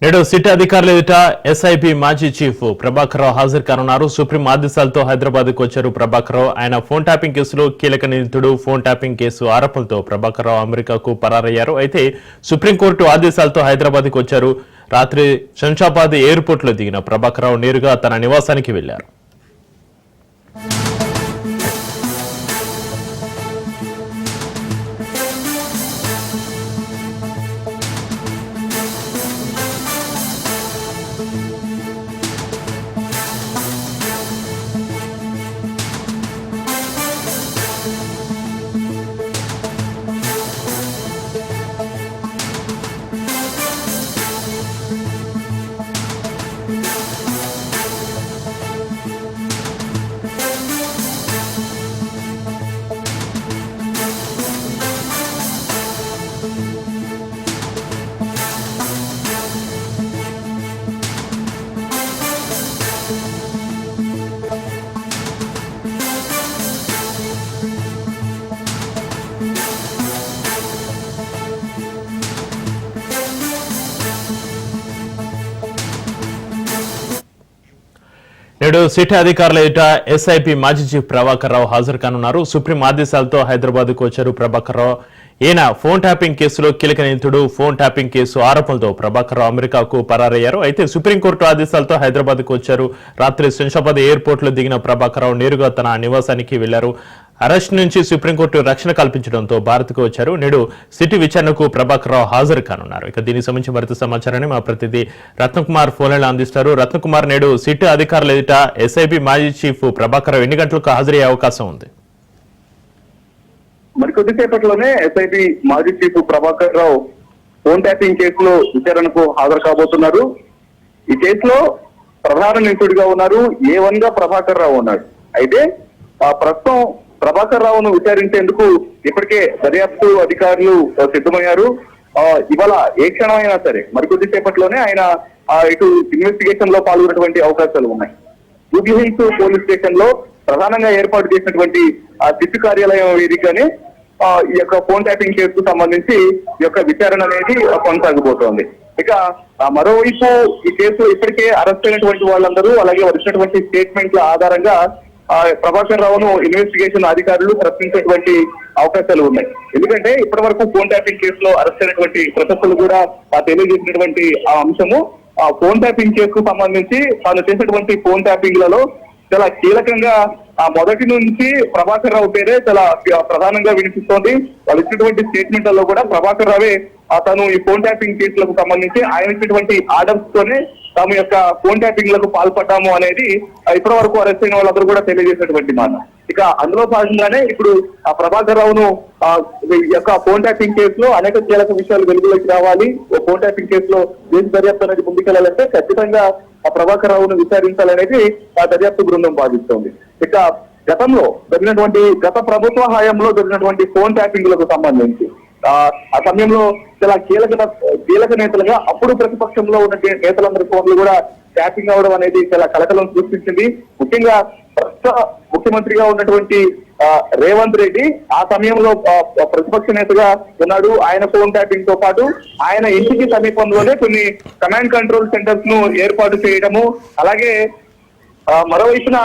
నేడు సిట్ అధికారుల ఎదుట ఎస్ఐపి మాజీ చీఫ్ ప్రభాకర్ రావు హాజరు కానున్నారు. సుప్రీం ఆదేశాలతో హైదరాబాద్ కు వచ్చారు ప్రభాకర్ రావు. ఆయన ఫోన్ ట్యాపింగ్ కేసులో కీలక నిందితుడు. ఫోన్ ట్యాపింగ్ కేసు ఆరోపణలతో ప్రభాకర్ రావు అమెరికాకు పరారయ్యారు. అయితే సుప్రీంకోర్టు ఆదేశాలతో హైదరాబాద్ కు వచ్చారు. రాత్రి శంషాబాద్ ఎయిర్పోర్ట్ లో దిగిన ప్రభాకర్ రావు నేరుగా తన నివాసానికి వెళ్లారు. నేడు సిట్ అధికారుల ఎదుట ఎస్ఐపి మాజీ చీఫ్ ప్రభాకర్ రావు హాజరు కానున్నారు. సుప్రీం ఆదేశాలతో హైదరాబాద్ కు వచ్చారు ప్రభాకర్ రావు. ఈయన ఫోన్ ట్యాపింగ్ కేసులో కీలక నిందితుడు. ఫోన్ ట్యాపింగ్ కేసు ఆరోపణలతో ప్రభాకర్ రావు అమెరికాకు పరారయ్యారు. అయితే సుప్రీంకోర్టు ఆదేశాలతో హైదరాబాద్ కు వచ్చారు. రాత్రి శంషాబాద్ ఎయిర్పోర్ట్ లో దిగిన ప్రభాకర్ రావు నేరుగా తన నివాసానికి వెళ్లారు. అరెస్ట్ నుంచి సుప్రీంకోర్టు రక్షణ కల్పించడంతో భారత్కు వచ్చారు. నేడు సిటీ విచారణకు ప్రభాకర్ రావు హాజరు కానున్నారు. ఇక దీనికి సంబంధించి మరింత సమాచారాన్ని మా ప్రతినిధి రత్నకుమార్ ఫోన్లో అందిస్తారు. రత్నకుమార్, నేడు సిటీ అధికారుల ఎదుట ఎస్ఐబి మాజీ చీఫ్ ప్రభాకర్ రావు ఎన్ని గంటలకు హాజరయ్యే అవకాశం ఉంది? మరి కొద్దిసేపట్లోనే ఎస్ఐబి మాజీ chief Prabhakar Rao phone tapping కేసులో విచారణకు హాజరు కాబోతున్నారు. ఈ కేసులో ప్రధాన నిందితుడిగా ఉన్నారు. A1 గా ప్రభాకర్ రావు ఉన్నారు. అయితే ప్రస్తుతం ప్రభాకర్ రావును విచారించేందుకు ఇప్పటికే దర్యాప్తు అధికారులు సిద్ధమయ్యారు. ఇవాళ ఏ క్షణమైనా సరే మరికొద్దిసేపట్లోనే ఆయన ఇటు ఇన్వెస్టిగేషన్ లో పాల్గొనేటువంటి అవకాశాలు ఉన్నాయి. జూబ్లీహిల్స్ పోలీస్ స్టేషన్ లో ప్రధానంగా ఏర్పాటు చేసినటువంటి సిట్ కార్యాలయం వేదికనే ఈ యొక్క ఫోన్ ట్యాపింగ్ కేసుకు సంబంధించి ఈ యొక్క విచారణ అనేది కొనసాగబోతోంది. ఇక మరోవైపు ఈ కేసులో ఇప్పటికే అరెస్ట్ అయినటువంటి వాళ్ళందరూ అలాగే వచ్చినటువంటి స్టేట్మెంట్ల ఆధారంగా ప్రభాకర్ రావును ఇన్వెస్టిగేషన్ అధికారులు ప్రశ్నించేటువంటి అవకాశాలు ఉన్నాయి. ఎందుకంటే ఇప్పటి వరకు ఫోన్ ట్యాపింగ్ కేసులో అరెస్ట్ అయినటువంటి ప్రశస్తులు కూడా తెలియజేసినటువంటి ఆ అంశము ఫోన్ ట్యాపింగ్ కేసుకు సంబంధించి తాను చేసినటువంటి ఫోన్ ట్యాపింగ్లలో చాలా కీలకంగా మొదటి నుంచి ప్రభాకర్ రావు పేరే చాలా ప్రధానంగా వినిపిస్తోంది. వాళ్ళు ఇచ్చినటువంటి స్టేట్మెంట్లలో కూడా ప్రభాకర్ రావే తను ఈ ఫోన్ ట్యాపింగ్ కేసులకు సంబంధించి ఆయన ఇచ్చినటువంటి ఆర్డర్స్ తోనే తాము యొక్క ఫోన్ ట్యాపింగ్ లకు పాల్పడ్డాము అనేది ఇప్పటి వరకు అరెస్ట్ అయిన వాళ్ళందరూ కూడా తెలియజేసినటువంటి మాట. ఇక అందులో భాగంగానే ఇప్పుడు ఆ ప్రభాకర్ రావును యొక్క ఫోన్ ట్యాపింగ్ కేసులో అనేక కీలక విషయాలు వెలుగులోకి రావాలి. ఫోన్ ట్యాపింగ్ కేసులో దేశ దర్యాప్తు అనేది ముందుకెళ్లాలంటే ఖచ్చితంగా ఆ ప్రభాకర్ రావును విచారించాలనేది ఆ దర్యాప్తు బృందం భావిస్తోంది. ఇక గతంలో జరిగినటువంటి గత ప్రభుత్వ హయాంలో జరిగినటువంటి ఫోన్ ట్యాపింగ్లకు సంబంధించి ఆ సమయంలో చాలా కీలక నేతలుగా అప్పుడు ప్రతిపక్షంలో ఉన్న నేతలందరి ఫోన్లు కూడా ట్యాపింగ్ అవడం అనేది చాలా కలకలం సృష్టించింది. ముఖ్యంగా ప్రస్తుత ముఖ్యమంత్రిగా ఉన్నటువంటి రేవంత్ రెడ్డి ఆ సమయంలో ప్రతిపక్ష నేతగా ఉన్నాడు. ఆయన ఫోన్ ట్యాపింగ్ తో పాటు ఆయన ఇంటికి సమీపంలోనే కొన్ని కమాండ్ కంట్రోల్ సెంటర్స్ ను ఏర్పాటు చేయడము, అలాగే మరోవైపున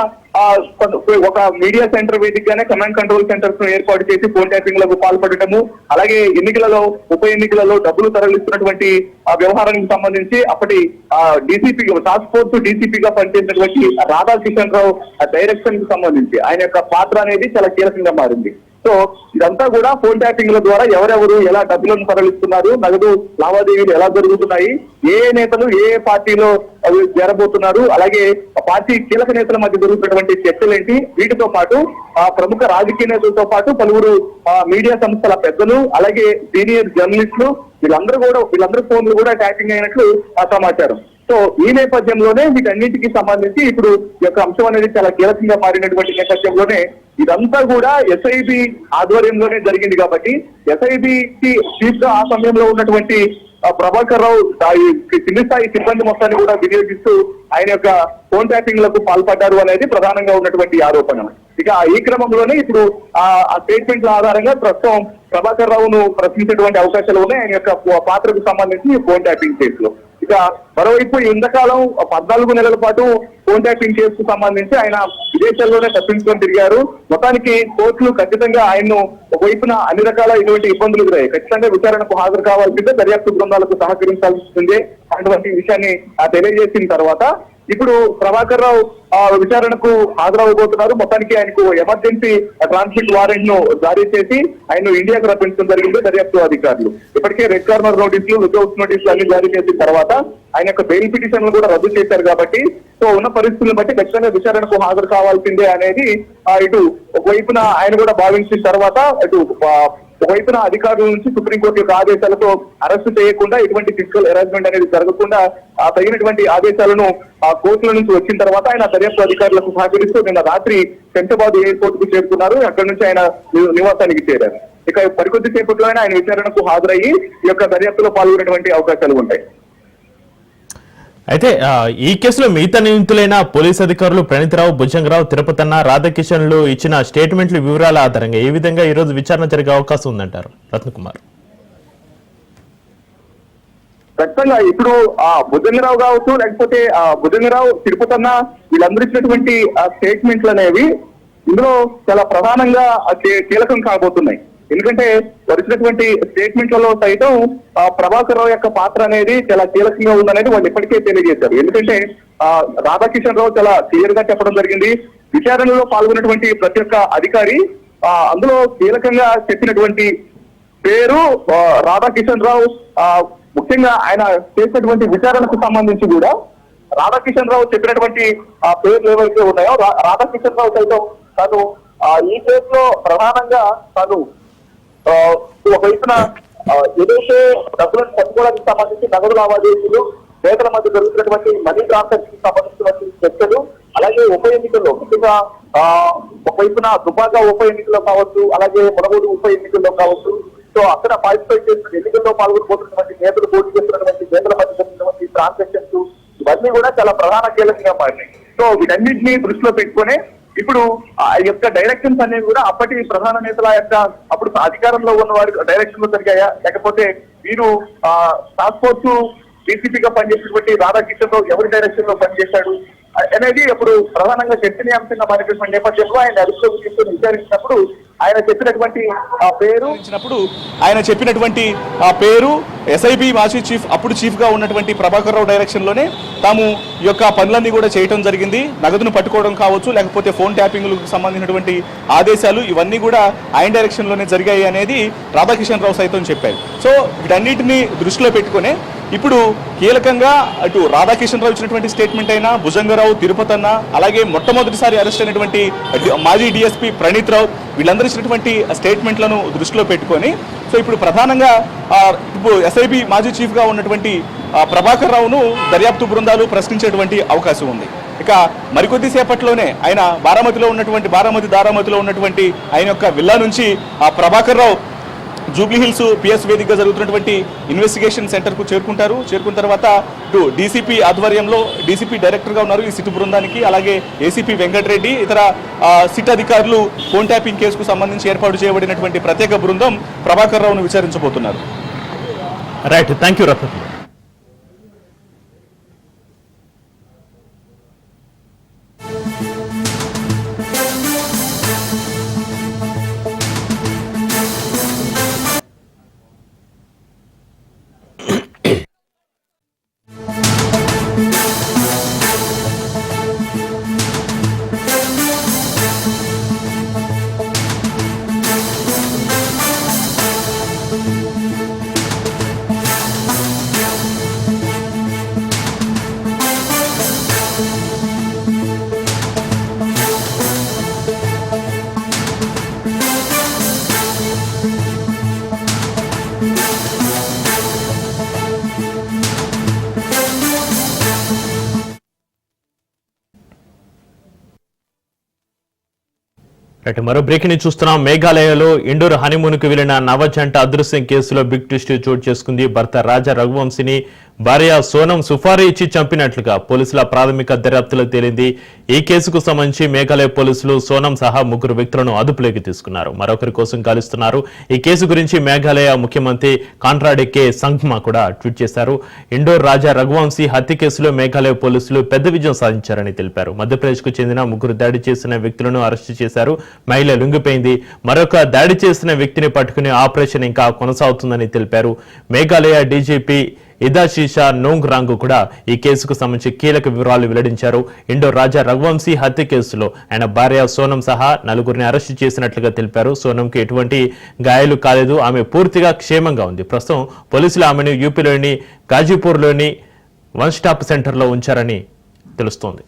ఒక మీడియా సెంటర్ వేదికగానే కమాండ్ కంట్రోల్ సెంటర్స్ ను ఏర్పాటు చేసి ఫోన్ ట్యాపింగ్ లకు పాల్పడటము, అలాగే ఉప ఎన్నికలలో డబ్బులు తరలిస్తున్నటువంటి ఆ వ్యవహారానికి సంబంధించి అప్పటి డీసీపీ టాస్క్ ఫోర్స్ డీసీపీగా పనిచేసినటువంటి రాధాకిషన్ రావు డైరెక్షన్ కి సంబంధించి ఆయన యొక్క పాత్ర అనేది చాలా కీలకంగా మారింది. సో ఇదంతా కూడా ఫోన్ ట్యాపింగ్ ల ద్వారా ఎవరెవరు ఎలా డబ్బులను తరలిస్తున్నారు, నగదు లావాదేవీలు ఎలా జరుగుతున్నాయి, ఏ నేతలు ఏ పార్టీలో చేరబోతున్నారు, అలాగే పార్టీ కీలక నేతల మధ్య జరుగుతున్నటువంటి చర్చలేంటి, వీటితో పాటు ప్రముఖ రాజకీయ నేతలతో పాటు పలువురు మీడియా సంస్థల పెద్దలు అలాగే సీనియర్ జర్నలిస్టులు వీళ్ళందరి ఫోన్లు కూడా ట్యాపింగ్ అయినట్లు సమాచారం. సో ఈ నేపథ్యంలోనే వీటన్నిటికీ సంబంధించి ఇప్పుడు ఈ యొక్క అంశం అనేది చాలా కీలకంగా మారినటువంటి నేపథ్యంలోనే ఇదంతా కూడా ఎస్ఐబి ఆధ్వర్యంలోనే జరిగింది. కాబట్టి ఎస్ఐబికి చీఫ్ గా ఆ సమయంలో ఉన్నటువంటి ప్రభాకర్ రావు కింది స్థాయి సిబ్బంది మొత్తాన్ని కూడా వినియోగిస్తూ ఆయన యొక్క ఫోన్ ట్యాపింగ్ లకు పాల్పడ్డారు అనేది ప్రధానంగా ఉన్నటువంటి ఆరోపణ. ఇక ఈ క్రమంలోనే ఇప్పుడు ఆ స్టేట్మెంట్ల ఆధారంగా ప్రస్తుతం ప్రభాకర్ రావును ప్రశ్నించేటువంటి అవకాశాలు ఉన్నాయి ఆయన యొక్క పాత్రకు సంబంధించి ఫోన్ ట్యాపింగ్ కేసులో. ఇక మరోవైపు ఈ ఇంతకాలం 14 నెలల పాటు ఫోన్ ట్యాపింగ్ కేసుకు సంబంధించి ఆయన విదేశాల్లోనే తప్పించుకొని తిరిగారు. మొత్తానికి కోర్టులు ఖచ్చితంగా ఆయన్ను ఒకవైపున అన్ని రకాల ఇటువంటి ఇబ్బందులు ఎదురయ్యాయి. ఖచ్చితంగా విచారణకు హాజరు కావాల్సిందే, దర్యాప్తు బృందాలకు సహకరించాల్సిందే అటువంటి విషయాన్ని తెలియజేసిన తర్వాత ఇప్పుడు ప్రభాకర్ రావు విచారణకు హాజరవబోతున్నారు. మొత్తానికి ఆయనకు ఎమర్జెన్సీ ట్రాన్సిట్ వారెంట్ ను జారీ చేసి ఆయన ఇండియాకు రప్పించడం జరిగింది దర్యాప్తు అధికారులు. ఇప్పటికే రెడ్ కార్నర్ నోటీసులు, లుకౌట్ నోటీసులు అన్ని జారీ చేసిన తర్వాత ఆయన యొక్క బెయిల్ పిటిషన్లు కూడా రద్దు చేశారు. కాబట్టి సో ఉన్న పరిస్థితులను బట్టి ఖచ్చితంగా విచారణకు హాజరు కావాల్సిందే అనేది ఇటు ఒకవైపున ఆయన కూడా భావించిన తర్వాత ఇటు ఒకవైపున అధికారుల నుంచి సుప్రీంకోర్టు యొక్క ఆదేశాలతో అరెస్టు చేయకుండా ఎటువంటి ఫిజికల్ హెరాస్మెంట్ అనేది జరగకుండా తగినటువంటి ఆదేశాలను కోర్టుల నుంచి వచ్చిన తర్వాత ఆయన దర్యాప్తు అధికారులకు సహకరిస్తూ నిన్న రాత్రి శంషాబాద్ ఎయిర్పోర్ట్ కు చేరుకున్నారు. అక్కడి నుంచి ఆయన నివాసానికి చేరారు. ఇక మరికొద్ది సేపట్లో ఆయన విచారణకు హాజరయ్యి ఈ యొక్క దర్యాప్తులో పాల్గొనేటువంటి అవకాశాలు ఉంటాయి. అయితే ఈ కేసులో మిగతా నిందితులైన పోలీస్ అధికారులు ప్రణీతరావు, భుజంగరావు, తిరుపతన్న, రాధాకిషన్లు ఇచ్చిన స్టేట్మెంట్ల వివరాల ఆధారంగా ఏ విధంగా ఈ రోజు విచారణ జరిగే అవకాశం ఉందంటారు రత్నకుమార్? ఖచ్చితంగా ఇప్పుడు భుజంగరావు కావచ్చు, లేకపోతే భుజంగరావు, తిరుపతన్న వీళ్ళందరూ ఇచ్చినటువంటి స్టేట్మెంట్లు అనేవి ఇందులో చాలా ప్రధానంగా కీలకం కాబోతున్నాయి. ఎందుకంటే వచ్చినటువంటి స్టేట్మెంట్లలో సైతం ప్రభాకర్ రావు యొక్క పాత్ర అనేది చాలా కీలకంగా ఉందనేది వాళ్ళు ఇప్పటికే తెలియజేశారు. ఎందుకంటే రాధాకిషన్ రావు చాలా క్లియర్ గా చెప్పడం జరిగింది. విచారణలో పాల్గొన్నటువంటి ప్రతి ఒక్క అధికారి అందులో కీలకంగా చెప్పినటువంటి పేరు రాధాకిషన్ రావు. ముఖ్యంగా ఆయన చేసినటువంటి విచారణకు సంబంధించి కూడా రాధాకిషన్ రావు చెప్పినటువంటి పేర్లు ఏవైతే ఉన్నాయో రాధాకిషన్ రావు సైతం తను ఈ కేసులో ప్రధానంగా తను ఒకవైపున ఏదైతే డబ్బులను పట్టుకోవడానికి సంబంధించి నగదు లావాదేవీలు, నేతల మధ్య జరుగుతున్నటువంటి మనీ ట్రాన్సాక్షన్ కి సంబంధించినటువంటి చర్చలు, అలాగే ఉప ఎన్నికల్లో ముఖ్యంగా ఒకవైపున దుబాగా ఉప ఎన్నికల్లో కావచ్చు, అలాగే మునగోడు ఉప ఎన్నికల్లో కావచ్చు, సో అక్కడ పార్టిసిపేట్ చేస్తున్న ఎన్నికల్లో పాల్గొనబోతున్నటువంటి నేతలు, పోటీ చేస్తున్నటువంటి నేతల మధ్య జరుగుతున్నటువంటి ట్రాన్సాక్షన్స్ ఇవన్నీ కూడా చాలా ప్రధాన కీలకంగా మారినాయి. సో వీటన్నింటినీ దృష్టిలో పెట్టుకునే ఇప్పుడు ఆ యొక్క డైరెక్షన్స్ అనేవి కూడా అప్పటి ప్రధాన నేతల యొక్క అప్పుడు అధికారంలో ఉన్న వారి డైరెక్షన్ లో జరిగాయా, లేకపోతే వీరు టాస్క్ ఫోర్స్ డీసీపీగా పనిచేసినటువంటి రాధాకిషన్ రావు ఎవరి డైరెక్షన్ లో పనిచేశాడు అనేది ఇప్పుడు ప్రధానంగా చర్చనీయాంశంగా మారినటువంటి నేపథ్యంలో ఆయన అదుపులోకి తీసుకుని విచారించినప్పుడు ఆయన చెప్పినటువంటి పేరు ఎస్ఐబి మాజీ చీఫ్, అప్పుడు చీఫ్ గా ఉన్నటువంటి ప్రభాకర్ రావు డైరెక్షన్ లోనే తాము ఈ యొక్క పనులన్నీ కూడా చేయడం జరిగింది. నగదును పట్టుకోవడం కావచ్చు, లేకపోతే ఫోన్ ట్యాపింగ్లకు సంబంధించినటువంటి ఆదేశాలు ఇవన్నీ కూడా ఆయన డైరెక్షన్ లోనే జరిగాయి అనేది రాధాకిషన్ రావు సైతం చెప్పారు. సో వీటన్నిటిని దృష్టిలో పెట్టుకునే ఇప్పుడు కీలకంగా అటు రాధాకిషన్ రావు ఇచ్చినటువంటి స్టేట్మెంట్ అయినా, భుజంగరావు, తిరుపతన్న, అలాగే మొట్టమొదటిసారి అరెస్ట్ అయినటువంటి మాజీ డిఎస్పీ ప్రణీత్ రావు వీళ్ళందరూ ఇచ్చినటువంటి స్టేట్మెంట్లను దృష్టిలో పెట్టుకొని సో ఇప్పుడు ప్రధానంగా ఇప్పుడు ఎస్ఐబి మాజీ చీఫ్ గా ఉన్నటువంటి ప్రభాకర్ రావును దర్యాప్తు బృందాలు ప్రశ్నించేటువంటి అవకాశం ఉంది. ఇక మరికొద్ది సేపట్లోనే ఆయన దారామతిలో ఉన్నటువంటి ఆయన యొక్క విల్లా నుంచి Prabhakar Rao Jubilee hills PS వేదికగా జరుగుతున్నటువంటి ఇన్వెస్టిగేషన్ సెంటర్ కు చేరుకున్న తర్వాత ఇటు డీసీపీ ఆధ్వర్యంలో డీసీపీ డైరెక్టర్ గా ఉన్నారు ఈ సిట్ బృందానికి, అలాగే ఏసీపీ వెంకటరెడ్డి, ఇతర సిట్ అధికారులు ఫోన్ ట్యాపింగ్ కేసుకు సంబంధించి ఏర్పాటు చేయబడినటువంటి ప్రత్యేక బృందం ప్రభాకర్ రావును విచారించబోతున్నారు. రైట్, థ్యాంక్ యూ రత్న. మరో బ్రేక్ ని చూస్తున్నాం. మేఘాలయలో ఇండోర్ హనీమూన్ కు వెళ్లిన నవ జంట అదృశ్యం కేసులో బిగ్ ట్విస్ట్ చోటు చేసుకుంది. భర్త రాజా రఘువంశిని భార్య సోనం సుఫారీ ఇచ్చి చంపినట్లుగా పోలీసుల ప్రాథమిక దర్యాప్తులో తేలింది. ఈ కేసుకు సంబంధించి మేఘాలయ పోలీసులు సోనం సహా 3 వ్యక్తులను అదుపులోకి తీసుకున్నారు. మరొకరి కోసం గాలిస్తున్నారు. ఈ కేసు గురించి మేఘాలయ ముఖ్యమంత్రి కాన్రాడ్ కే సంగ్మా కూడా ట్వీట్ చేశారు. ఇండోర్ రాజా రఘువంశీ హత్య కేసులో మేఘాలయ పోలీసులు పెద్ద విజయం సాధించారని తెలిపారు. మధ్యప్రదేశ్ కు చెందిన 3 దాడి చేసిన వ్యక్తులను అరెస్టు చేశారు. మహిళ లొంగిపోయింది. మరొక దాడి చేసిన వ్యక్తిని పట్టుకునే ఆపరేషన్ ఇంకా కొనసాగుతుందని తెలిపారు. మేఘాలయ డీజీపీ ఇదాశీషా నోంగ్ రాంగ్ కూడా ఈ కేసుకు సంబంధించి కీలక వివరాలు వెల్లడించారు. ఇండోర్ రాజా రఘువంశీ హత్య కేసులో ఆయన భార్య సోనం సహా 4 అరెస్టు చేసినట్లుగా తెలిపారు. సోనంకి ఎటువంటి గాయాలు కాలేదు. ఆమె పూర్తిగా క్షేమంగా ఉంది. ప్రస్తుతం పోలీసులు ఆమెను యూపీలోని గాజీపూర్లోని 1 స్టాప్ సెంటర్లో ఉంచారని తెలుస్తోంది.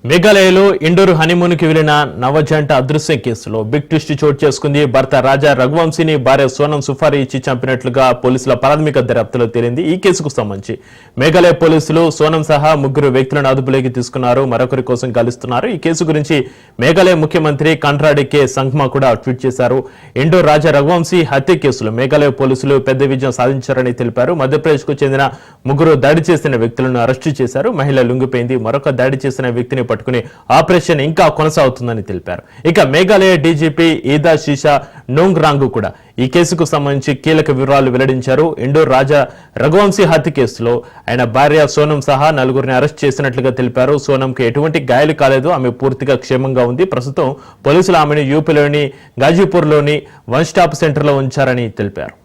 మేఘాలయలో ఇండోర్ హనీమూన్ కి వెళ్లిన నవజంట అదృశ్యం కేసులో బిగ్ ట్విస్ట్ చోటు చేసుకుంది. భర్త రాజా రఘువంశీని భార్య సోనం సుఫారీ ఇచ్చి చంపినట్లుగా పోలీసుల ప్రాథమిక దర్యాప్తులో తేలింది. ఈ కేసుకు సంబంధించి మేఘాలయ పోలీసులు సోనం సహా 3 వ్యక్తులను అదుపులోకి తీసుకున్నారు. మరొకరి కోసం గాలిస్తున్నారు. ఈ కేసు గురించి మేఘాలయ ముఖ్యమంత్రి కాన్రాడ్ కే సంగ్మా కూడా ట్వీట్ చేశారు. ఇండోర్ రాజా రఘువంశీ హత్య కేసులో మేఘాలయ పోలీసులు పెద్ద విజయం సాధించారని తెలిపారు. మధ్యప్రదేశ్ కు చెందిన 3 దాడి చేసిన వ్యక్తులను అరెస్టు చేశారు. మహిళ లొంగిపోయింది. మరొక దాడి చేసిన వ్యక్తిని పట్టుకుని ఆపరేషన్ ఇంకా కొనసాగుతుందని తెలిపారు. ఇక మేఘాలయ డీజీపీ ఇదాశీషా నోంగ్ రాంగ్ కూడా ఈ కేసుకు సంబంధించి కీలక వివరాలు వెల్లడించారు. ఇండోర్ రాజా రఘువంశీ హత్య కేసులో ఆయన భార్య సోనం సహా 4 అరెస్ట్ చేసినట్లుగా తెలిపారు. సోనంకి ఎటువంటి గాయాలు కాలేదు. ఆమె పూర్తిగా క్షేమంగా ఉంది. ప్రస్తుతం పోలీసులు ఆమెను యూపీలోని గాజీపూర్లోని 1 స్టాప్ సెంటర్లో ఉంచారని తెలిపారు.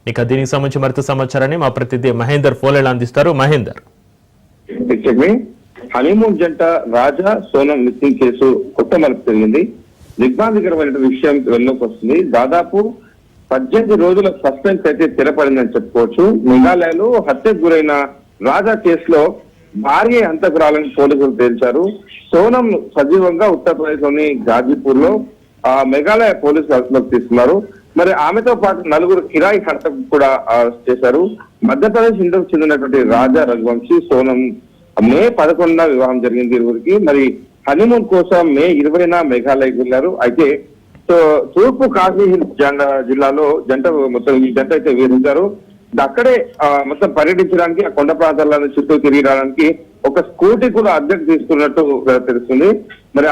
ఇక దీనికి సంబంధించి మరింత సమాచారాన్ని మా ప్రతినిధి మహేందర్ ఫోన్లో అందిస్తారు. మహేందర్, హనీమూన్ జంట రాజా సోనం మిస్సింగ్ కేసు కొత్త మలుపు జరిగింది. దిగ్బాధికరమైన విషయం వెలుగులోకి వస్తుంది. దాదాపు 18 రోజుల సస్పెన్స్ అయితే స్థిరపడిందని చెప్పుకోవచ్చు. మేఘాలయలో హత్యకు గురైన రాజా కేసులో భార్య హంతకురాలని పోలీసులు తేల్చారు. సోనం సజీవంగా ఉత్తరప్రదేశ్ లోని గాజీపూర్ లో మేఘాలయ పోలీసులు అదుపులోకి తీసుకున్నారు. మరి ఆమెతో పాటు 4 కిరాయి హంతకు కూడా అరెస్ట్ చేశారు. మధ్యప్రదేశ్ ఇందుకు చెందినటువంటి రాజా రఘువంశీ సోనం మే 11న వివాహం జరిగింది ఇరువురికి. మరి హనీమూన్ కోసం మే 20న మేఘాలయకు వెళ్లారు. అయితే తూర్పు కాశీ హిల్స్ జిల్లాలో ఈ జంట అయితే వివరించారు. అక్కడే మొత్తం పర్యటించడానికి ఆ కొండ ప్రాంతాలను చుట్టూ తిరిగి రావడానికి ఒక స్కూటీ కూడా అద్దెకు తీసుకున్నట్టు తెలుస్తుంది. మరి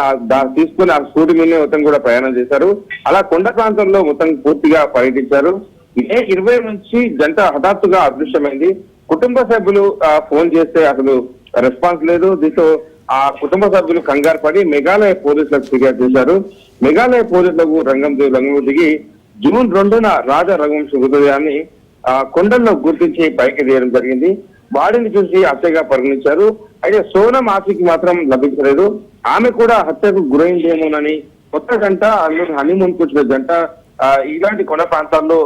తీసుకుని ఆ స్కూటీ మీదనే మొత్తం కూడా ప్రయాణం చేశారు. అలా కొండ ప్రాంతంలో మొత్తం పూర్తిగా పర్యటించారు. మే 20 నుంచి జంట హఠాత్తుగా అదృశ్యమైంది. కుటుంబ సభ్యులు ఫోన్ చేస్తే అసలు రెస్పాన్స్ లేదు. దీంతో ఆ కుటుంబ సభ్యులు కంగారు పడి మేఘాలయ పోలీసులకు ఫిర్యాదు చేశారు. మేఘాలయ పోలీసులకు రంగంలో దిగి జూన్ 2న రాజా రఘువంశీ మృతదేహాన్ని కొండల్లో గుర్తించి పైకి తీయడం జరిగింది. బాడీని చూసి హత్యగా పరిగణించారు. అయితే సోనం ఆచూకీ మాత్రం లభించలేదు. ఆమె కూడా హత్యకు గురైందేమోనని కొత్త జంట హనీమూన్ కు వచ్చిన జంట ఇలాంటి కొండ ప్రాంతాల్లో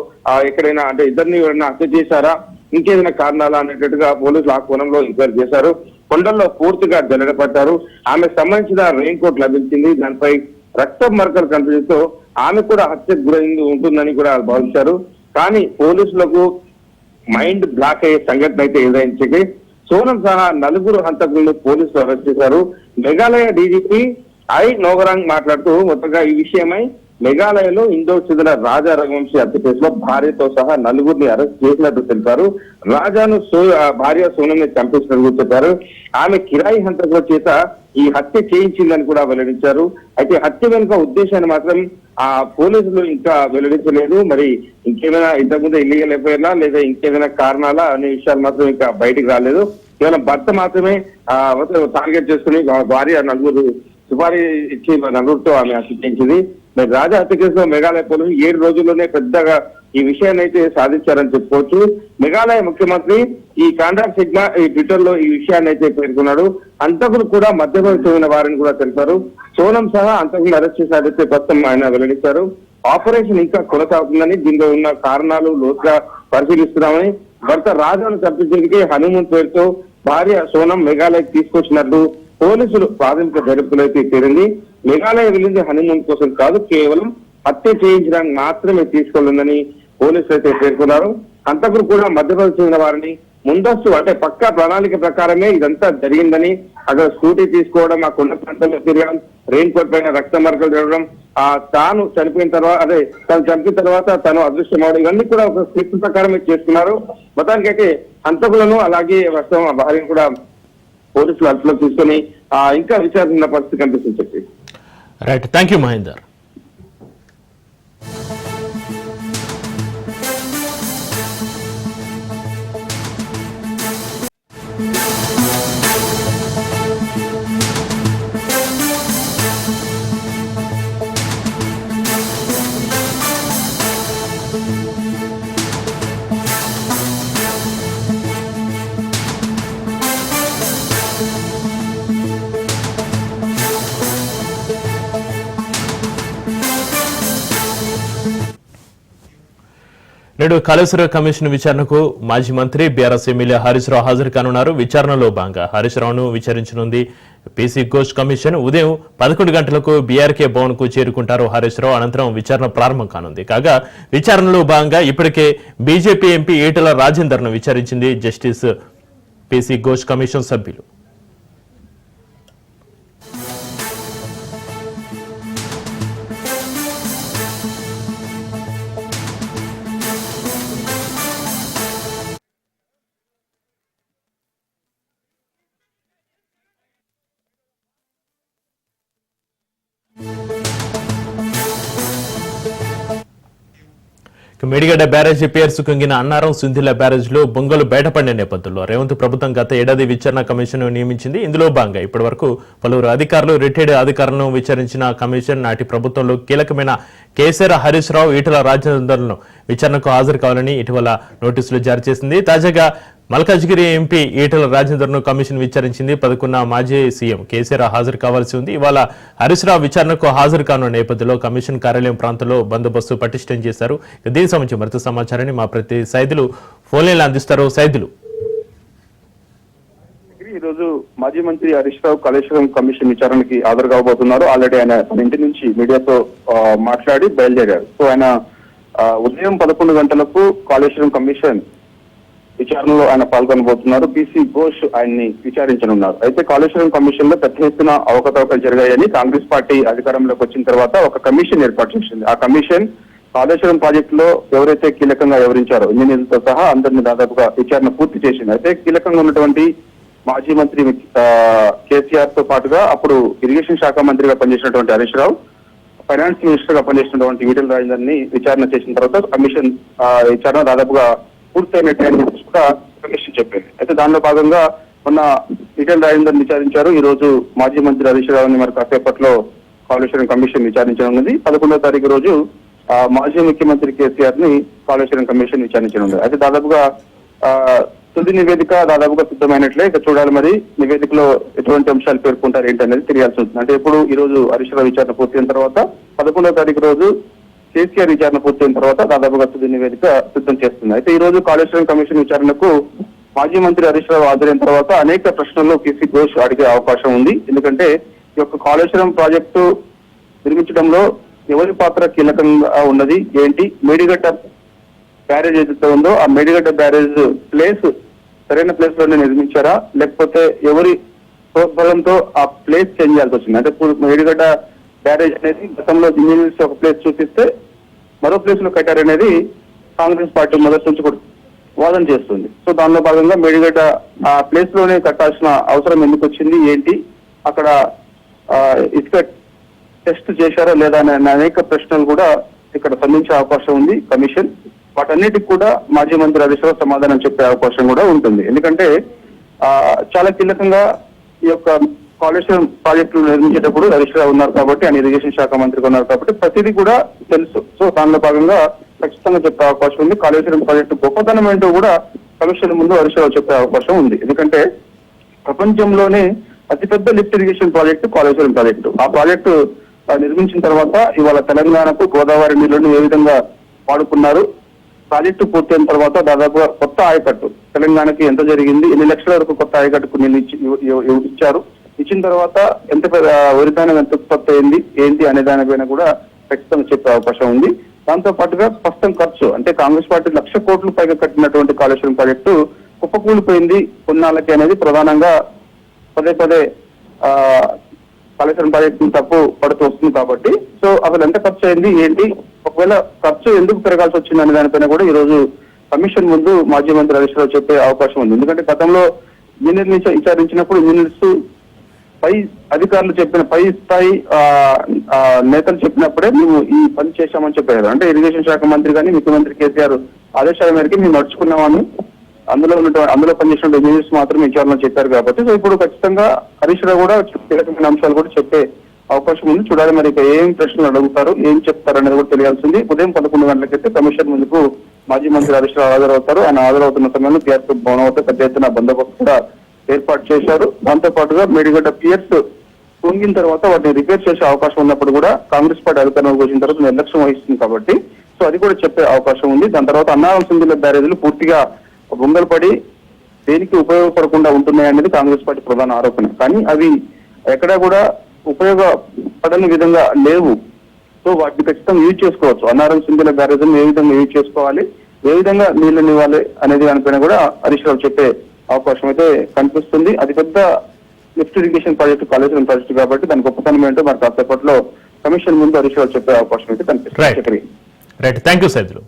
ఎక్కడైనా అంటే ఇద్దరిని ఎవరైనా హత్య చేశారా, ఇంకేదైనా కారణాలా అనేటట్టుగా పోలీసులు ఆ కోణంలో ఎంక్వైరీ చేశారు. కొండల్లో పూర్తిగా జల్లెడపడ్డారు. ఆమెకు సంబంధించిన రెయిన్ కోట్ లభించింది. దానిపై రక్త మరకలు కనిపించడంతో ఆమె కూడా హత్యకు గురైంది ఉంటుందని కూడా భావించారు. కానీ పోలీసులకు మైండ్ బ్లాక్ అయ్యే సంఘటన అయితే ఎదురైంది. సోనం సహా 4 హంతకులను పోలీసులు అరెస్ట్ చేశారు. మేఘాలయ డీజీపీ నోగరాంగ్ మాట్లాడుతూ మొత్తంగా ఈ విషయమై మేఘాలయలో ఇండోర్ చెందిన రాజా రఘువంశీ హత్య కేసులో భార్యతో సహా 4 అరెస్ట్ చేసినట్టు తెలిపారు. రాజాను భార్య సోనంని చంపేసినట్టు చెప్పారు. ఆమె కిరాయి హంతకుల చేత ఈ హత్య చేయించిందని కూడా వెల్లడించారు. అయితే హత్య వెనుక ఉద్దేశాన్ని మాత్రం ఆ పోలీసులు ఇంకా వెల్లడించలేదు. మరి ఇంకేమైనా ఇంతకుముందు ఇల్లీగల్ ఎఫ్ఐఆర్లా లేదా ఇంకేమైనా కారణాలా అనే విషయాలు మాత్రం ఇంకా బయటికి రాలేదు. కేవలం భర్త మాత్రమే టార్గెట్ చేసుకుని భార్య 4 సుపారీ ఇచ్చి 4తో ఆమె హత్య చేయించింది. మరి రాజా హత్య కేసులో మేఘాలయ పోలీసులు 7 రోజుల్లోనే పెద్దగా ఈ విషయాన్ని అయితే సాధించారని చెప్పుకోవచ్చు. మేఘాలయ ముఖ్యమంత్రి ఈ కాంట్రాక్ట్ సిగ్మా ఈ ట్విట్టర్ లో ఈ విషయాన్ని అయితే పేర్కొన్నాడు. అంతకులు కూడా మధ్యప్రదేశ్ చెందిన వారిని కూడా తెలిపారు. సోనం సహా అంతకులు అరెస్ట్ చేసినట్లయితే ప్రస్తుతం ఆయన వెల్లడించారు. ఆపరేషన్ ఇంకా కొనసాగుతుందని, దీనిలో ఉన్న కారణాలు లోతుగా పరిశీలిస్తున్నామని, భర్త రాజాను తప్పించేందుకే హనుమంత్ పేరుతో భార్య సోనం మేఘాలయకి తీసుకొచ్చినట్లు పోలీసులు ప్రాథమిక దర్యాప్తులో అయితే తేలింది. మేఘాలయ వెళ్ళింది హనుమంత్ కోసం కాదు, కేవలం హత్య చేయించడానికి మాత్రమే తీసుకెళ్లిందని పోలీసులు అయితే పేర్కొన్నారు. హంతకులు కూడా మధ్యప్రదేశ్ చెందిన వారిని ముందస్తు అంటే పక్కా ప్రణాళిక ప్రకారమే ఇదంతా జరిగిందని, అక్కడ స్కూటీ తీసుకోవడం, ఆ కొండ ప్రాంతంలో తిరగడం, రెయిన్ కోట్ పైన రక్త మరకలు జరగడం, తాను చనిపోయిన తర్వాత తను అదృశ్యమవడం, ఇవన్నీ కూడా ఒక స్క్రిప్ట్ ప్రకారమే చేసుకున్నారు. మొత్తానికైతే హంతకులను అలాగే ప్రస్తుతం ఆ భార్యను కూడా పోలీసులు అదుపులోకి తీసుకొని ఇంకా విచారణ పరిస్థితి కనిపిస్తుంది. చెప్పి రైట్, థ్యాంక్ యూ మహేందర్. నేడు కాళేశ్వరం కమిషన్ విచారణకు మాజీ మంత్రి బీఆర్ఎస్ ఎమ్మెల్యే హరీష్ రావు హాజరు కానున్నారు. విచారణలో భాగంగా హరీష్ రావును విచారించనుంది పీసీ ఘోష్ కమిషన్. ఉదయం 11 గంటలకు బీఆర్కే భవన్ కు చేరుకుంటారు హరీష్ రావు. అనంతరం విచారణ ప్రారంభం కానుంది. కాగా విచారణలో భాగంగా ఇప్పటికే బీజేపీ ఎంపీ ఈటెల రాజేందర్ ను విచారించింది జస్టిస్ పీసీ ఘోష్ కమిషన్ సభ్యులు. మేడిగడ్డ బ్యారేజీ పేర్సు కుంగిన అన్నారం సుందిల్ల బ్యారేజ్ లో బొంగలు బయటపడిన నేపథ్యంలో రేవంత్ ప్రభుత్వం గత ఏడాది విచారణ కమిషన్ నియమించింది. ఇందులో భాగంగా ఇప్పటి వరకు పలువురు అధికారులు, రిటైర్డ్ అధికారులను విచారించిన కమిషన్ నాటి ప్రభుత్వంలో కీలకమైన కేసీఆర్, హరీష్ రావు, ఈటెల రాజేందర్లను విచారణకు హాజరు కావాలని ఇటీవల నోటీసులు జారీ చేసింది. తాజాగా మల్కాజ్గిరి ఎంపీ ఈటెల రాజేందర్ ను కమిషన్ విచారించింది. 11 మాజీ సీఎం కేసీఆర్ హాజరు కావాల్సి ఉంది. ఇవాళ హరీష్ రావు విచారణకు హాజరు కానున్న నేపథ్యంలో కమిషన్ కార్యాలయం ప్రాంతంలో బందోబస్తు పటిష్టం చేశారు. దీనికి సంబంధించి మరింత సమాచారాన్ని మా ప్రతి సైదులు ఫోన్ లైన్లో అందిస్తారు. సైదులు, ఈ రోజు మాజీ మంత్రి హరీష్ రావు కాళేశ్వరం కమిషన్ విచారణకి హాజరు కాబోతున్నారు. ఆల్రెడీ ఆయన తన ఇంటి నుంచి మీడియాతో మాట్లాడి బయలుదేరారు. సో ఆయన ఉదయం 11 గంటలకు కాళేశ్వరం కమిషన్ విచారణలో ఆయన పాల్గొనబోతున్నారు. పీసీ ఘోష్ ఆయన్ని విచారించనున్నారు. అయితే కాళేశ్వరం కమిషన్ లో పెద్ద ఎత్తున అవకతవకలు జరిగాయని కాంగ్రెస్ పార్టీ అధికారంలోకి వచ్చిన తర్వాత ఒక కమిషన్ ఏర్పాటు చేసింది. ఆ కమిషన్ కాళేశ్వరం ప్రాజెక్టు లో ఎవరైతే కీలకంగా వివరించారో ఇంజనీర్లతో సహా అందరినీ దాదాపుగా విచారణ పూర్తి చేసింది. అయితే కీలకంగా ఉన్నటువంటి మాజీ మంత్రి కేసీఆర్ తో పాటుగా అప్పుడు ఇరిగేషన్ శాఖ మంత్రిగా పనిచేసినటువంటి హరీష్ రావు, ఫైనాన్స్ మినిస్టర్ గా పనిచేసినటువంటి ఈటెల రాజేందర్ ని విచారణ చేసిన తర్వాత కమిషన్ విచారణ దాదాపుగా పూర్తయినట్టు కూడా కమిషన్ చెప్పింది. అయితే దానిలో భాగంగా మొన్న ఈటెల రాజేందర్ విచారించారు. ఈ రోజు మాజీ మంత్రి హరీష్ రావుని మరి కాసేపట్లో కాళేశ్వరం కమిషన్ విచారించనున్నది. 11వ తారీఖు రోజు మాజీ ముఖ్యమంత్రి కేసీఆర్ ని కాళేశ్వరం కమిషన్ విచారించనున్నది. అయితే దాదాపుగా తుది నివేదిక దాదాపుగా సిద్ధమైనట్లే. ఇక చూడాలి మరి నివేదికలో ఎటువంటి అంశాలు పేర్కొంటారు ఏంటనేది తెలియాల్సి ఉంటుంది. అంటే ఇప్పుడు ఈ రోజు హరీష్ రావు విచారణ పూర్తయిన తర్వాత 11వ తారీఖు రోజు కేసీఆర్ విచారణ పూర్తయిన తర్వాత దాదాపుగా తుది నివేదిక సిద్ధం చేస్తుంది. అయితే ఈ రోజు కాళేశ్వరం కమిషన్ విచారణకు మాజీ మంత్రి హరీష్ రావు హాజరైన తర్వాత అనేక ప్రశ్నలు పీసీ ఘోష్ అడిగే అవకాశం ఉంది. ఎందుకంటే ఈ యొక్క కాళేశ్వరం ప్రాజెక్టు నిర్మించడంలో ఎవరి పాత్ర కీలకంగా ఉన్నది ఏంటి, మేడిగడ్డ బ్యారేజ్ ఏదైతే ఉందో ఆ మేడిగడ్డ బ్యారేజ్ ప్లేస్ సరైన ప్లేస్ లోనే నిర్మించారా, లేకపోతే ఎవరి ప్రోద్బలంతో ఆ ప్లేస్ చేంజ్ చేయాల్సి వచ్చింది. అంటే మేడిగడ్డ బ్యారేజ్ అనేది గతంలో ఇంజనీర్స్ ఒక ప్లేస్ చూపిస్తే మరో ప్లేస్ లో కట్టారనేది కాంగ్రెస్ పార్టీ మొదటి నుంచి కూడా వాదన చేస్తుంది. సో దానిలో భాగంగా మేడిగడ్డ ఆ ప్లేస్ లోనే కట్టాల్సిన అవసరం ఎందుకు వచ్చింది, ఏంటి, అక్కడ ఇసుక టెస్ట్ చేశారా లేదా అనే అనేక ప్రశ్నలు కూడా ఇక్కడ సంధించే అవకాశం ఉంది కమిషన్. వాటన్నిటికి కూడా మాజీ మంత్రి హరీష్ రావు సమాధానం చెప్పే అవకాశం కూడా ఉంటుంది. ఎందుకంటే చాలా కీలకంగా ఈ యొక్క కాళేశ్వరం ప్రాజెక్టులు నిర్మించేటప్పుడు హరీష్ రావు ఉన్నారు కాబట్టి, ఆయన ఇరిగేషన్ శాఖ మంత్రిగా ఉన్నారు కాబట్టి ప్రతిదీ కూడా తెలుసు. సో దానిలో భాగంగా ఖచ్చితంగా చెప్పే అవకాశం ఉంది. కాళేశ్వరం ప్రాజెక్టు గొప్పతనం ఏంటో కూడా కమిషన్ ముందు హరీష్ రావు చెప్పే అవకాశం ఉంది. ఎందుకంటే ప్రపంచంలోనే అతిపెద్ద lift irrigation project Kaleshwaram project. ఆ ప్రాజెక్టు నిర్మించిన తర్వాత ఇవాళ తెలంగాణకు గోదావరి నీళ్లను ఏ విధంగా వాడుకున్నారు, ప్రాజెక్టు పూర్తయిన తర్వాత దాదాపుగా కొత్త ఆయకట్టు తెలంగాణకి ఎంత జరిగింది, ఎన్ని లక్షల వరకు కొత్త ఆయకట్టుకు నీళ్ళు ఇచ్చారు, ఇచ్చిన తర్వాత ఎంత వరిధాన్యం ఎంత ఉత్పత్తి అయింది ఏంటి అనే దానిపైన కూడా ఖచ్చితంగా చెప్పే అవకాశం ఉంది. దాంతో పాటుగా స్పష్టం ఖర్చు అంటే కాంగ్రెస్ పార్టీ 1,00,000 కోట్ల పైగా కట్టినటువంటి కాళేశ్వరం ప్రాజెక్టు కుప్పకూలిపోయింది కొన్నాళ్ళకి అనేది ప్రధానంగా పదే కాళేశ్వరం ప్రాజెక్టు తప్పు పడుతూ వస్తుంది కాబట్టి సో అసలు ఎంత ఖర్చు అయింది ఏంటి, ఒకవేళ ఖర్చు ఎందుకు పెరగాల్సి వచ్చింది అనే దానిపైన కూడా ఈ రోజు కమిషన్ ముందు మాజీ మంత్రి హరీష్ రావు చెప్పే అవకాశం ఉంది. ఎందుకంటే గతంలో ఇంజనీర్ని విచారించినప్పుడు ఇంజనీర్స్ పై అధికారులు చెప్పిన పై స్థాయి నేతలు చెప్పినప్పుడే మేము ఈ పని చేశామని చెప్పారు. అంటే ఇరిగేషన్ శాఖ మంత్రి కానీ ముఖ్యమంత్రి కేసీఆర్ ఆదేశాల మేరకు మేము నడుచుకున్నామని అందులో పనిచేసిన ఇంజనీర్స్ మాత్రమే విచారణ చెప్పారు కాబట్టి సో ఇప్పుడు ఖచ్చితంగా హరీష్ రావు కూడా కీలకమైన అంశాలు కూడా చెప్పే అవకాశం ఉంది. చూడాలి మరి ఇక ఏం ప్రశ్నలు అడుగుతారు, ఏం చెప్తారు అనేది కూడా తెలియాల్సింది. ఉదయం 11 గంటలకైతే కమిషన్ ముందుకు మాజీ మంత్రి హరీష్ రావు హాజరవుతారు. ఆయన హాజరవుతున్న సమయంలో టీఆర్ఎస్ భవనం వద్ద పెద్ద ఎత్తున బందోబస్తు కూడా ఏర్పాటు చేశారు. దాంతో పాటుగా మేడిగడ్డ పియర్స్ కుంగిన తర్వాత వాటిని రిపేర్ చేసే అవకాశం ఉన్నప్పుడు కూడా కాంగ్రెస్ పార్టీ అధికారంలోకి వచ్చిన తర్వాత నిర్లక్ష్యం వహిస్తుంది కాబట్టి సో అది కూడా చెప్పే అవకాశం ఉంది. దాని తర్వాత అన్నారం సింధుల బ్యారేజీలు పూర్తిగా బొంగలు పడి దేనికి ఉపయోగపడకుండా ఉంటున్నాయనేది కాంగ్రెస్ పార్టీ ప్రధాన ఆరోపణ. కానీ అవి ఎక్కడా కూడా ఉపయోగపడని విధంగా లేవు. సో వాటిని ఖచ్చితంగా యూజ్ చేసుకోవచ్చు. అన్నారం సింధుల బ్యారేజీని ఏ విధంగా యూజ్ చేసుకోవాలి, ఏ విధంగా నీళ్లను ఇవ్వాలి అనేది దానిపైన కూడా హరీష్ రావు చెప్పే అవకాశం అయితే కనిపిస్తుంది. అది పెద్ద lift irrigation project Kaleshwaram project కాబట్టి దాని గొప్పతనం ఏంటో మరి కాసేపట్లో కమిషన్ ముందు హరీష్ రావు చెప్పే అవకాశం అయితే కనిపిస్తుంది. Right, thank you Saidulu.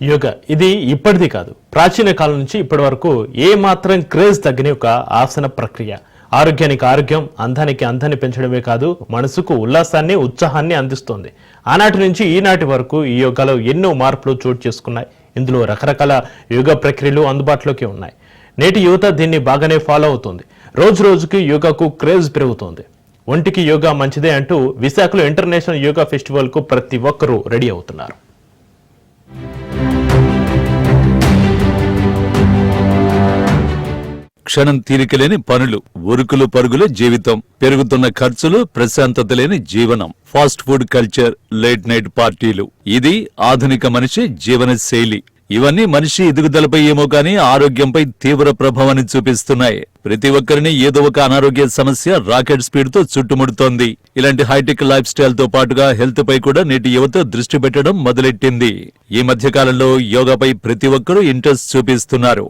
Yoga ఇది ఇప్పటిది కాదు, ప్రాచీన కాలం నుంచి ఇప్పటి వరకు ఏ మాత్రం క్రేజ్ తగ్గని ఒక ఆసన ప్రక్రియ. ఆరోగ్యానికి ఆరోగ్యం, అందానికి అందాన్ని పెంచడమే కాదు, మనసుకు ఉల్లాసాన్ని ఉత్సాహాన్ని అందిస్తోంది. ఆనాటి నుంచి ఈనాటి వరకు ఈ యోగాలో ఎన్నో మార్పులు చోటు చేసుకున్నాయి. ఇందులో రకరకాల యోగా ప్రక్రియలు అందుబాటులోకి ఉన్నాయి. నేటి యువత దీన్ని బాగానే ఫాలో అవుతుంది. రోజు రోజుకి యోగాకు క్రేజ్ పెరుగుతోంది. ఒంటికి యోగా మంచిదే అంటూ విశాఖలో ఇంటర్నేషనల్ యోగా ఫెస్టివల్ కు ప్రతి ఒక్కరూ రెడీ అవుతున్నారు. క్షణం తీరికలేని పనులు, ఉరుకులు పరుగుల జీవితం, పెరుగుతున్న ఖర్చులు, ప్రశాంతత లేని జీవనం, fast food culture, late night పార్టీలు, ఇది ఆధునిక మనిషి జీవన శైలి. ఇవన్నీ మనిషి ఎదుగుదలపై ఏమో కానీ ఆరోగ్యంపై తీవ్ర ప్రభావాన్ని చూపిస్తున్నాయి. ప్రతి ఒక్కరిని ఏదో ఒక అనారోగ్య సమస్య రాకెట్ స్పీడ్ తో చుట్టుముడుతోంది. ఇలాంటి హైటెక్ లైఫ్ స్టైల్ తో పాటుగా హెల్త్ పై కూడా నేటి యువత దృష్టి పెట్టడం మొదలెట్టింది. ఈ మధ్య కాలంలో యోగాపై ప్రతి ఒక్కరూ ఇంట్రెస్ట్ చూపిస్తున్నారు.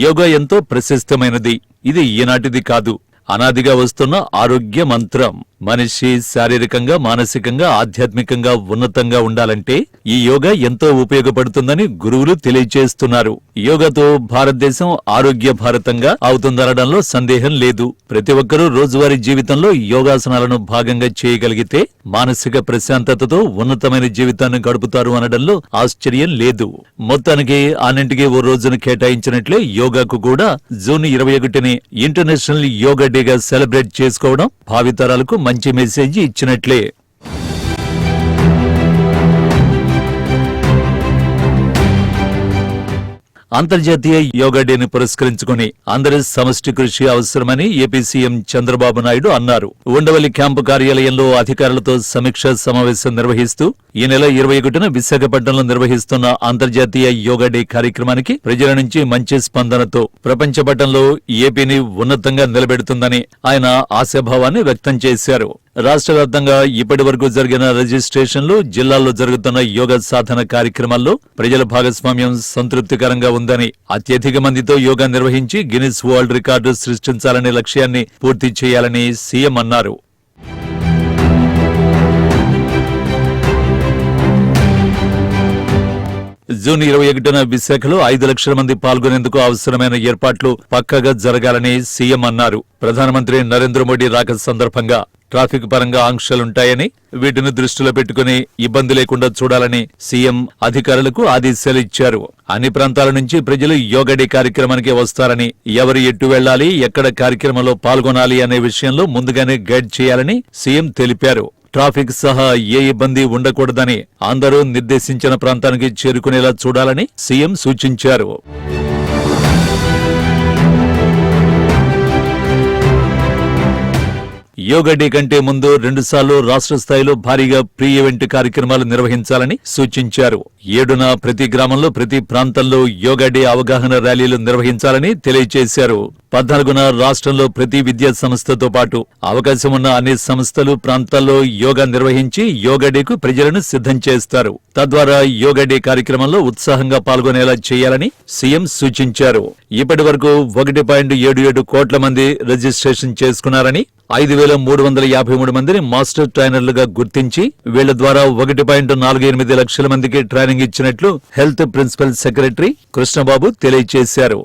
యోగా ఎంతో ప్రశస్తమైనది. ఇది ఈనాటిది కాదు, అనాదిగా వస్తున్న ఆరోగ్య మంత్రం. మనిషి శారీరకంగా, మానసికంగా, ఆధ్యాత్మికంగా ఉన్నతంగా ఉండాలంటే ఈ యోగా ఎంతో ఉపయోగపడుతుందని గురువులు తెలియజేస్తున్నారు. యోగాతో భారతదేశం ఆరోగ్య భారతంగా అవుతుందనడంలో సందేహం లేదు. ప్రతి ఒక్కరూ రోజువారీ జీవితంలో యోగాసనాలను భాగంగా చేయగలిగితే మానసిక ప్రశాంతతతో ఉన్నతమైన జీవితాన్ని గడుపుతారు అనడంలో ఆశ్చర్యం లేదు. మొత్తానికి అన్నింటికీ ఓ రోజును కేటాయించినట్లే యోగాకు కూడా జూన్ 21ని ఇంటర్నేషనల్ యోగా డేగా సెలబ్రేట్ చేసుకోవడం భావితరాలకు మంచి మెసేజ్ ఇచ్చినట్లే. అంతర్జాతీయ యోగా డేని పురస్కరించుకుని అందరి సమష్టి కృషి అవసరమని ఏపీ సీఎం చంద్రబాబు నాయుడు అన్నారు. ఉండవల్లి క్యాంపు కార్యాలయంలో అధికారులతో సమీక్షా సమావేశం నిర్వహిస్తూ ఈ నెల 21న విశాఖపట్నంలో నిర్వహిస్తున్న అంతర్జాతీయ యోగా డే కార్యక్రమానికి ప్రజల నుంచి మంచి స్పందనతో ప్రపంచ పటంలో ఏపీని ఉన్నతంగా నిలబెడుతుందని ఆయన ఆశాభావాన్ని వ్యక్తం చేశారు. రాష్ట్ర వ్యాప్తంగా ఇప్పటి వరకు జరిగిన రిజిస్ట్రేషన్లు, జిల్లాల్లో జరుగుతున్న యోగా సాధన కార్యక్రమాల్లో ప్రజల భాగస్వామ్యం సంతృప్తికరంగా ఉందని, అత్యధిక మందితో యోగా నిర్వహించి గిన్నిస్ వరల్డ్ రికార్డు సృష్టించాలనే లక్ష్యాన్ని పూర్తి చేయాలని సీఎం అన్నారు. జూన్ 21న విశాఖలో 5 లక్షల మంది పాల్గొనేందుకు అవసరమైన ఏర్పాట్లు పక్కాగా జరగాలని సీఎం అన్నారు. ప్రధానమంత్రి నరేంద్ర మోడీ రాక సందర్భంగా ట్రాఫిక్ పరంగా ఆంక్షలుంటాయని వీటిని దృష్టిలో పెట్టుకుని ఇబ్బంది లేకుండా చూడాలని సీఎం అధికారులకు ఆదేశాలు ఇచ్చారు. అన్ని ప్రాంతాల నుంచి ప్రజలు యోగా డే కార్యక్రమానికి వస్తారని, ఎవరు ఎటు వెళ్లాలి, ఎక్కడ కార్యక్రమంలో పాల్గొనాలి అనే విషయంలో ముందుగానే గైడ్ చేయాలని సీఎం తెలిపారు. ట్రాఫిక్ సహా ఏ ఇబ్బంది ఉండకూడదని, అందరూ నిర్దేశించిన ప్రాంతానికి చేరుకునేలా చూడాలని సీఎం సూచించారు. యోగా డే కంటే ముందు 2 సార్లు రాష్ట్ర స్థాయిలో భారీగా ప్రీ ఈవెంట్ కార్యక్రమాలు నిర్వహించాలని సూచించారు. 7న ప్రతి గ్రామంలో, ప్రతి ప్రాంతంలో యోగా డే అవగాహన ర్యాలీలు నిర్వహించాలని తెలియజేశారు. 14న రాష్ట్రంలో ప్రతి విద్యా సంస్థతో పాటు అవకాశం ఉన్న అన్ని సంస్థలు, ప్రాంతాల్లో యోగా నిర్వహించి యోగా డేకు ప్రజలను సిద్ధం చేస్తారు. తద్వారా యోగా డే కార్యక్రమంలో ఉత్సాహంగా పాల్గొనేలా చేయాలని సీఎం సూచించారు. ఇప్పటి వరకు 1.77 కోట్ల మంది రిజిస్ట్రేషన్ చేసుకున్నారని, 5,353 మందిని మాస్టర్ ట్రైనర్లుగా గుర్తించి వీళ్ల ద్వారా 1.48 లక్షల మందికి ట్రైనింగ్ ఇచ్చినట్లు హెల్త్ ప్రిన్సిపల్ సెక్రటరీ కృష్ణబాబు తెలియజేశారు.